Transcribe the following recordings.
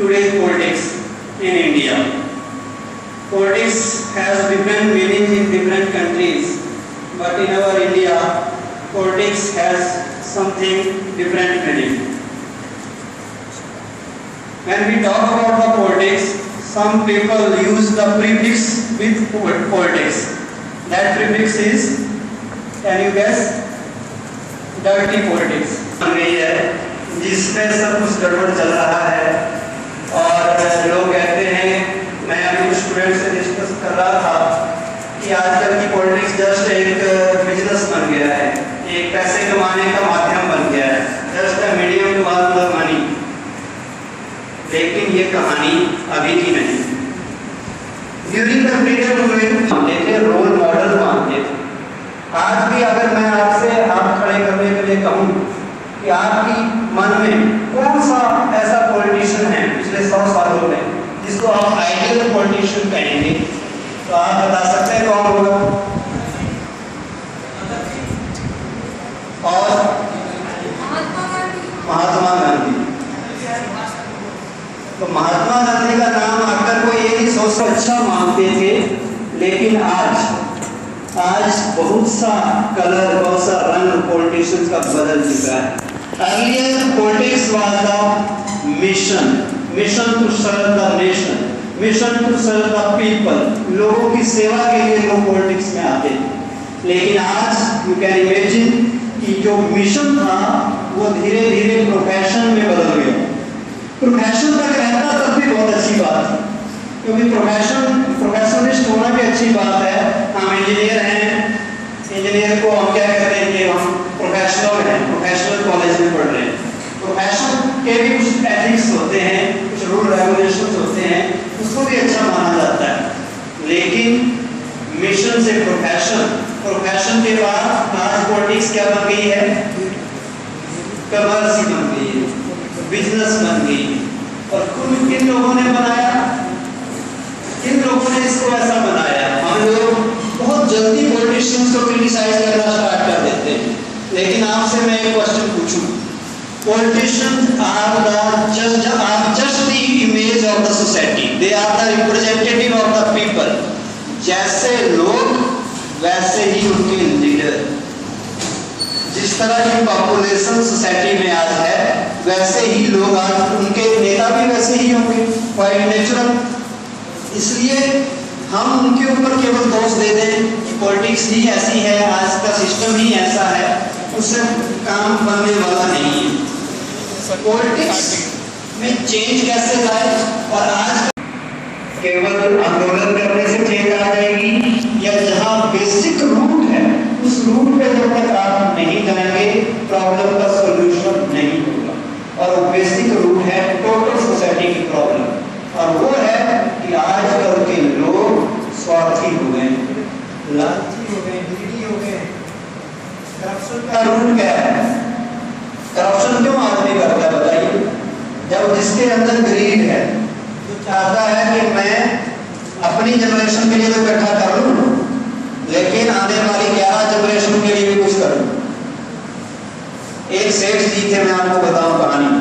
today's politics in India. Politics has different meanings in different countries, but in our India, politics has something different meaning. When we talk about the politics, some people use the prefix with politics. That prefix is, can you guess? Dirty politics. जिसमें सब कुछ गड़बड़ चल रहा है और लोग कहते हैं, मैं अभी कुछ स्टूडेंट से डिस्कस कर रहा था कि आजकल की पॉलिटिक्स जस्ट एक बिजनेस बन गया है, एक पैसे कमाने का माध्यम बन गया है, just a medium to earn the money. लेकिन ये कहानी अभी की नहीं। ड्यूरिंग द फ्रीडम मूवमेंट मानते थे, रोल मॉडल मानते थे। आज भी अगर मैं आपसे हाथ खड़े करने के लिए कहूँ कि आपकी मन में कौन सा ऐसा पॉलिटिशियन है पिछले 100 सालों में जिसको आप आइडियल पॉलिटिशियन कहेंगे, तो आप बता सकते हैं कौन होगा? और महात्मा गांधी। तो महात्मा गांधी का नाम आकर कोई ये नहीं सोच अच्छा मानते थे, लेकिन आज बहुत सा कलर, बहुत सा रंग पॉलिटिशियंस का बदल चुका है। Earlier politics was the mission to serve the nation, mission to serve the people. लोगों की सेवा के लिए लोग पॉलिटिक्स में आते थे। लेकिन आज यू कैन इमेजिन कि जो मिशन था वो धीरे धीरे प्रोफेशन में बदल गया। प्रोफेशन तक रहता तब भी बहुत अच्छी बात है, क्योंकि प्रोफेशनलिस्ट होना भी अच्छी बात है। हम इंजीनियर हैं, इंजीनियर को हम क्या कहते हैं कि हम प्रोफेशनल हैं, प्रोफेशनल कॉलेज में पढ़ रहे हैं। प्रोफेशन के भी कुछ एथिक्स होते हैं, कुछ रूल रेगुलेशंस होते हैं, उसको भी अच्छा माना जाता है। लेकिन मिशन से प्रोफेशन के बाद आज पॉलिटिक्स क्या बन गई है? कमर्स बन गई है, बिजनेस बन गई। और किन लोगों ने बनाया? किन लोगों ने इसको ऐसा बनाया? हम लोग बहुत जल्दी पॉलिटिशियंस को क्रिटिसाइज करना स्टार्ट कर देते हैं। लेकिन आपसे मैं एक क्वेश्चन पूछूं, politicians are just the image of the society, they are the representative of the people. जैसे लोग वैसे ही उनके लीडर। जिस तरह की पॉपुलेशन सोसाइटी में आज है, वैसे ही लोग आज, उनके नेता भी वैसे ही होंगे, क्वाइट नेचुरल। इसलिए हम उनके ऊपर केवल दोष दे दें कि पॉलिटिक्स ही ऐसी है, आज का सिस्टम ही ऐसा है, उससे काम बनने वाला नहीं है। पॉलिटिक्स में चेंज कैसे लाए? और आज केवल आंदोलन करने से चेंज आ जाएगी, या जहां बेसिक रूट है उस रूट पे जब तक आप नहीं जाएंगे प्रॉब्लम का सॉल्यूशन नहीं होगा। और वो बेसिक रूट है टोटल सोसाइटी की प्रॉब्लम, और वो है कि आजकल के लोग स्वार्थी हो गए, लालची हो गए, ग्रीडी हो गए। करप्शन का रूट क्या है? करप्शन क्यों आदमी करता है बताइए? जब जिसके अंदर ग्रीड है, जो चाहता है कि मैं अपनी जनरेशन के लिए तो इकट्ठा कर लूं, लेकिन आने वाली 11 जनरेशन के लिए भी कुछ करूं। एक सेठ जी थे, मैं आपको बताऊं कहानी।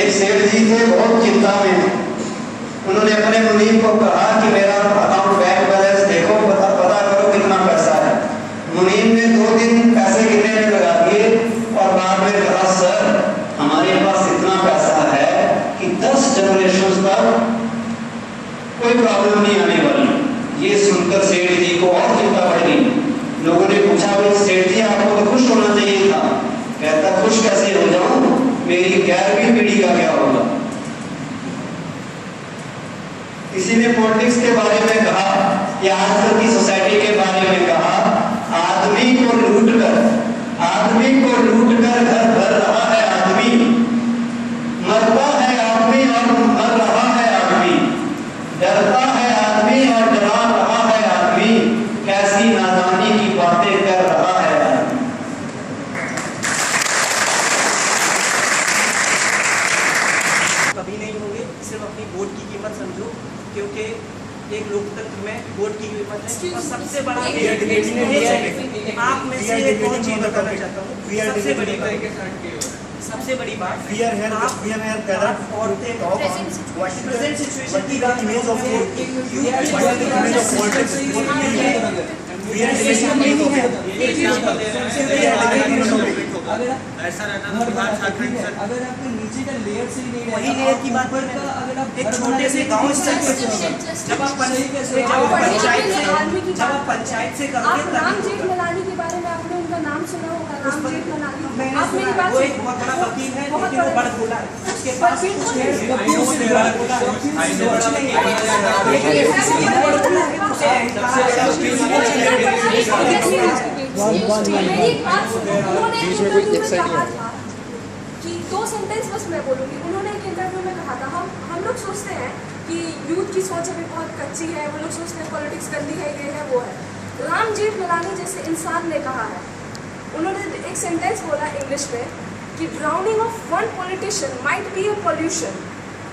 एक सेठ जी थे, बहुत चिंता में। उन्होंने अपने मुनीम को कहा कि मेरा अकाउंट बैंक बैलेंस देखो, पता करो कितना पैसा है। मुनीम ने 2 दिन पैसे गिनने में लगा दिए और बाद में कहा, सर हमारे पास इतना पैसा है कि 10 जनरेशन तक कोई प्रॉब्लम नहीं आने वाली। ये सुनकर सेठ जी को और चिंता बढ़ गई। लोगों ने पूछा, भाई सेठ जी आपको तो खुश होना चाहिए था। कहता, खुश कैसे हो जाऊं, मेरी 11वीं पीढ़ी का क्या होगा? किसी ने पॉलिटिक्स के बारे में कहा या आजकल की सोसाइटी के बारे में कहा, आदमी को लूट कर घर भर रहा है आदमी, मरता है आदमी और मर रहा है आदमी, डरता है आदमी और डरा रहा है आदमी, कैसी नादानी की बातें कर रहा है आदमी। कभी नहीं होंगे, सिर्फ अपनी वोट की कीमत समझो, क्योंकि एक लोकतंत्र में वोट की कीमत है। और सबसे बड़ा आप में से एक और चीज बताना चाहता हूँ, सबसे बड़ी सबसे बड़ी बात We are here gathered औरतें talk on what is present the situation की image of बात politics. You What is the image of politics? We are discussing the topic. ऐसा रहना तो बिहार झारखंड से अगर आपके नीचे का लेयर से ही नहीं रहेगा, वही लेयर की बात ऊपर का अगर आप एक घर छोटे बनाने से की गांव कोशिश से करते हो, जब आप पंचायत से आप करोगे राम तभी जेठमलानी के बारे में आपने उनका नाम सुना होगा, राम जेठमलानी। मैंने आप मेरी सुना बात वो एक सुनो। बहुत बड़ा वकील है बहुत लेकिन वो बड़ा- बड़ा बोला है उसके पास वकील कुछ कौन है है? कुछ नहीं है मेरी बात सुनो। उन्होंने एक इंटरव्यू में कहा था कि 2 सेंटेंस बस मैं बोलूँगी। उन्होंने एक इंटरव्यू में कहा था हम लोग सोचते हैं कि यूथ की सोच अभी बहुत कच्ची है, वो लोग सोचते हैं पॉलिटिक्स गंदी है, ये है वो है। राम जेठमलानी जैसे इंसान ने कहा है, उन्होंने एक सेंटेंस बोला इंग्लिश में कि drowning of one politician might be a pollution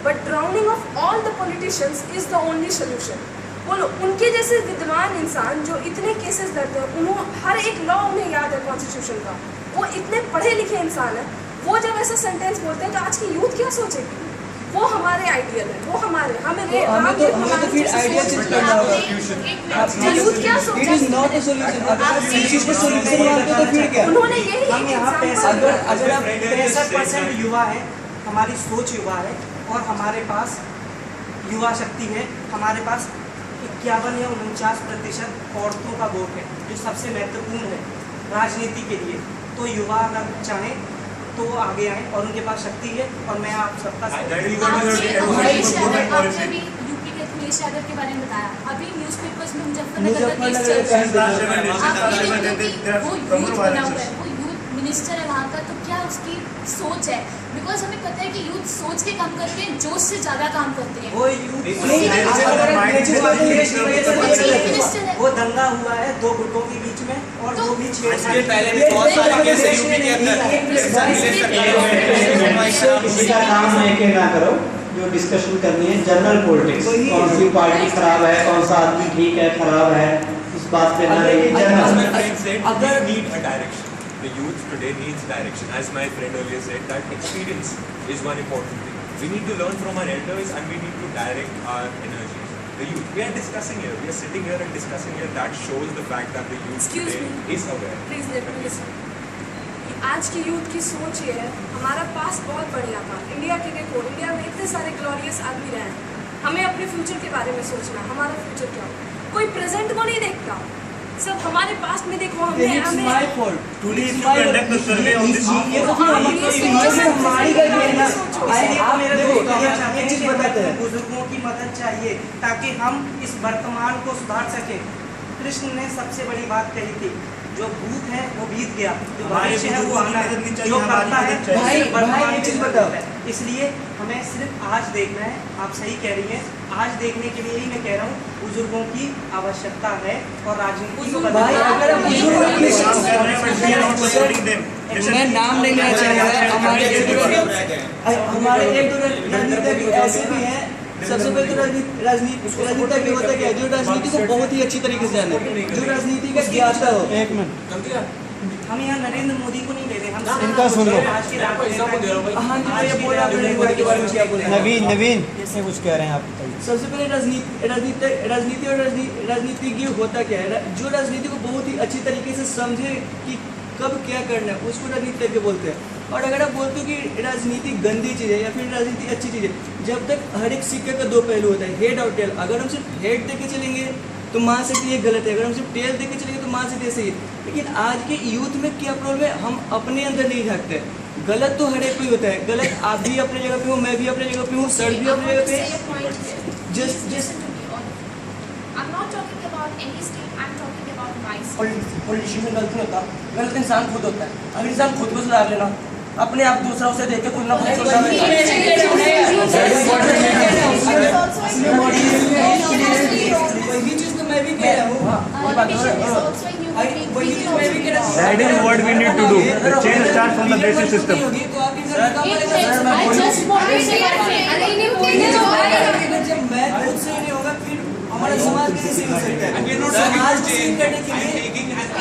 but drowning of all the politicians is the only solution. बोलो, उनके जैसे विद्वान इंसान जो इतने केसेस लड़ते हैं, उन्होंने हर एक लॉ उन्हें याद है कॉन्स्टिट्यूशन का, वो इतने पढ़े लिखे इंसान है, वो जब ऐसा सेंटेंस बोलते हैं तो आज की यूथ क्या सोचेगी? वो हमारे आइडियल है, वो हमें तो हमें तो फिर आइडिया चेंज करना होगा। यूथ क्या इट सोचेगी? Is not a solution. अगर आप किसी चीज का सॉल्यूशन मानते हो तो फिर क्या? उन्होंने यही हम यहाँ example पैंसठ दिया। अगर आप 65% युवा है, हमारी सोच युवा है और हमारे पास युवा शक्ति है। हमारे पास 51 या 49% औरतों का वोट है जो सबसे महत्वपूर्ण है राजनीति के लिए। तो युवा अगर चाहें तो वो आगे आए और उनके पास शक्ति है और मैं आप सबका आपने अखिलेश यादव के बारे में बताया। अभी न्यूज़पेपर्स में मुजफ्फरनगर का केस चल रहा है। आप ये देखो कि वो यूथ बना हुआ है, वो यूथ मिनिस्टर है वहाँ का, तो क्या उसकी सोच है? बिकॉज हमें पता है कि यूथ सोच के काम करते हैं, जोश से ज़्यादा काम करते हैं। वो यूथ मिनिस्टर है। वो दंगा हुआ है 2 गुटों के बीच में और वो भी इसके पहले भी बहुत सारे केस यूपी के अंदर किसी का नाम लेके ना करो, जो डिस्कशन करनी है जनरल पॉलिटिक्स, कौन सी पार्टी खराब है, कौन सा आदमी ठीक है, खराब है, इस बात पे ना रहिए। अगर need a direction. The youth today needs direction. As my friend earlier said, that experience is one important thing. We need to learn from our elders and we need to direct our energies. The youth, we are discussing here, we are sitting here and discussing here. That shows the fact that the youth Excuse today me. is aware. Please let me listen. आज की youth की सोच ये है, हमारा पास बहुत बढ़िया था। इंडिया के देखो, इंडिया में इतने सारे ग्लोरियस आदमी रहे हैं। हमें अपने फ्यूचर के बारे में सोचना है, हमारा फ्यूचर क्या हो। कोई प्रेजेंट को नहीं देखता, सब हमारे पास्ट में देखो। Then it's my fault. Today, if you conduct a survey on this issue, ये तो फिर हमारी गलती है ना। आप देखो, ये चीज बताते हैं। बुजुर्गों की मदद चाहिए ताकि हम इस वर्तमान को सुधार सके। कृष्ण ने सबसे बड़ी बात कही थी, जो भूत है वो बीत गया, जो भविष्य है वो आना है, जो करता है भाई, सिर्फ वर्तमान भाई, एक चीज में बताओ। है। इसलिए हमें सिर्फ आज देखना है। आप सही कह रही हैं, आज देखने के लिए ही मैं कह रहा हूँ बुजुर्गों की आवश्यकता है और राजनीति को भाई, बदलना अगर आप बुजुर्ग अपने काम कर रहे हैं, but we are not supporting them. मैं नाम नहीं लेना चाहूँगा। हमारे एक दो राजनीतिज्ञ ऐसे भी हैं। सबसे पहले तो राजनीतिज्ञ होता क्या है, जो राजनीति को बहुत ही अच्छी तरीके से जाने, जो राजनीति का ज्ञाता हो। एक मिनट, हम यहाँ नरेंद्र मोदी को नहीं ले रहे, हम इनका सुन लो। आज के राजनेता हाँ जी, ये बोला आपने नेता के बारे में क्या बोला? नवीन इससे कुछ कह रहे हैं आप? सबसे पहले राजनीति और राजनीतिज्ञ होता क्या है, जो राजनीति को बहुत ही अच्छी तरीके से समझे कि कब क्या करना है, उसको राजनीतिज्ञ बोलते हैं। और अगर आप बोलते हो कि राजनीति गंदी चीज़ है या फिर राजनीति अच्छी चीज़ है, जब तक हर एक सिक्के का 2 पहलू होता है, हेड और टेल। अगर हम सिर्फ हेड देके चलेंगे तो मान सकते ये गलत है, अगर हम सिर्फ टेल देके चलेंगे तो मान सकते सही है। लेकिन आज के यूथ में क्या प्रॉब्लम है, हम अपने अंदर नहीं झाँकते। गलत तो हर एक को ही होता है, गलत आप भी अपनी जगह पे हो, मैं भी अपनी जगह पे हूँ, सर भी अपनी जगह पे। Just I'm not talking about any state, I'm talking about myself. Politician में गलत नहीं होता, गलत इंसान खुद होता है। अगर इंसान खुद को सुधार लेना, अपने आप दूसरा उसे देख के खुद ना खुद सुधार लेना। वही चीज़ तो मैं भी कह रहा हूँ। वही चीज़ मैं भी कह रहा हूँ। That is what we need to do. The change starts from the basic system. तो आप इधर I just want to say that जब मैं खुद सही नहीं होगा फिर हमारा समाज कैसे हो सकता है? समाज चेंज करने के लिए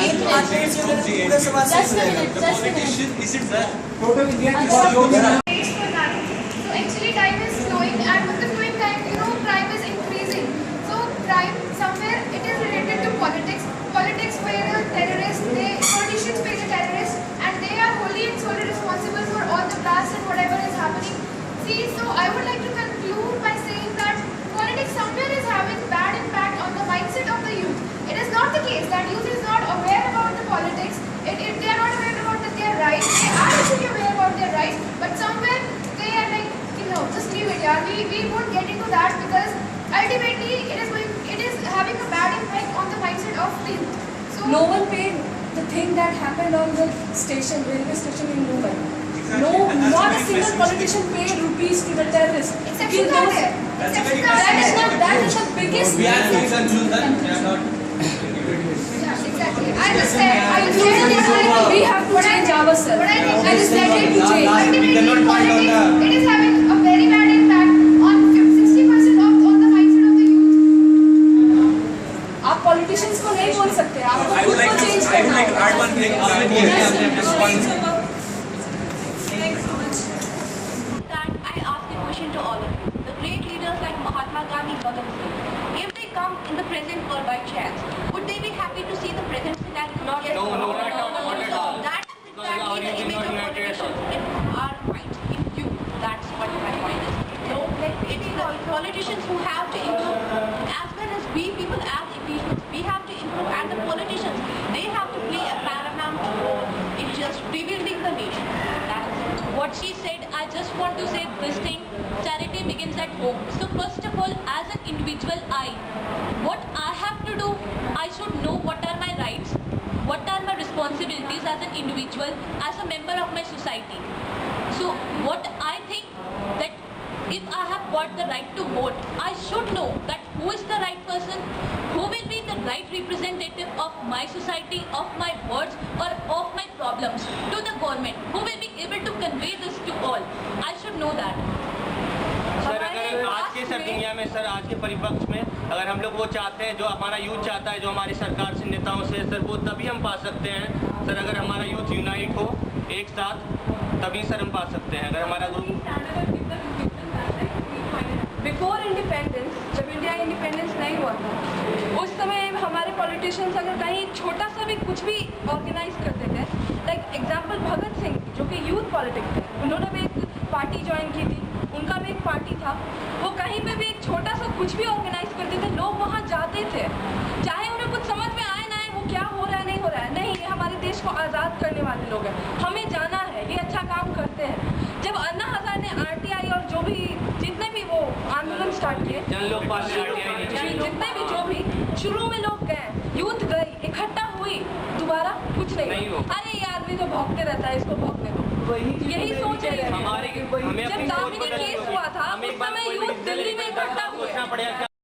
एक आदमी से पूरे समाज से Just a minute, just a minute. Is it that? Total India की अच्छा। जो भी So actually time is flowing, and with the flowing time, crime is increasing. So crime somewhere it is related to politics. Politics pay the terrorists, politicians pay the terrorists, and they are wholly and solely responsible for all the blasts and whatever is happening. See, so I would like to conclude by saying that politics somewhere is having bad impact on the mindset of the youth. It is not the case that youth is not aware about the politics. If they are not aware about their rights, they are actually aware about their rights, but somewhere they are like, just leave it, yeah. We won't get into that because ultimately it is having a bad impact on the mindset of the youth. So No one paid the thing that happened on the station, railway station in Mumbai. No, not a single politician paid rupees to the terrorists. exceptions are there. Exceptions are there. That is the biggest. We are to conclude that we are not. Yeah, exactly. I understand. We have to change ourselves. But I think And it's better to change. ultimately, We cannot point on politics, it is having a very bad impact on 60% of the mindset of the youth. आप politicians को नहीं बोल सकते, आपको I खुद would like को to change I would करना like to add one thing. That I ask a question to all of you. The great leaders like Mahatma Gandhi, Bhagat Singh, if they come in the present world by chance, would they be happy to see the present scenario? No, not at all. That is exactly the image of politicians in our mind, in you. That's what my point is. So, it is the politicians who have to improve, as well as we people as individuals, we have to improve, and the politicians, they have to play a paramount role in just rebuilding the nation. That is what she said. I just want to say this thing: charity begins at home. So first of all, as an individual, what I have to do, I should know what are my rights, what are my responsibilities as an individual, as a member of my society. So what I think that if I have got the right to vote, I should know that who is the right person, who will be the right representative of my society, of my words or of my problems to the government, who will be able to convey this to all. I should know that. Sir अगर आज के sir दुनिया में sir आज के परिपक्ष में अगर हम लोग वो चाहते हैं जो हमारा यूथ चाहता है जो हमारी सरकार से नेताओं से सर वो तभी हम पा सकते हैं सर अगर हमारा यूथ यूनाइट हो एक साथ तभी सर हम पा सकते हैं अगर हमारा बिफोर इंडिपेंडेंस जब इंडिया इंडिपेंडेंस नहीं हुआ था उस समय हमारे पॉलिटिशियंस अगर कहीं छोटा सा भी कुछ भी ऑर्गेनाइज करते थे लाइक एग्जांपल भगत सिंह जो कि यूथ पॉलिटिक्स थे उन्होंने भी एक पार्टी ज्वाइन की थी उनका भी एक पार्टी था वो कहीं पे भी एक छोटा सा कुछ भी ऑर्गेनाइज करते थे लोग वहाँ जाते थे चाहे उन्हें कुछ समझ में आए ना आए वो क्या हो रहा है नहीं हो रहा है नहीं ये हमारे देश को आज़ाद करने वाले लोग हैं हमें जाना है ये अच्छा काम करते हैं जब अन्ना हज़ारे ने RTI और जो भी जितने भी वो आंदोलन स्टार्ट किए जितने भी जो भी शुरू में लोग गए यूथ गई इकट्ठा हुई दोबारा कुछ नहीं अरे ये आदमी तो भौंकते रहता है इसको भौंकने दो यही सोच रहे हैं जब दामिनी केस हुआ था उस समय यूथ दिल्ली में इकट्ठा हुए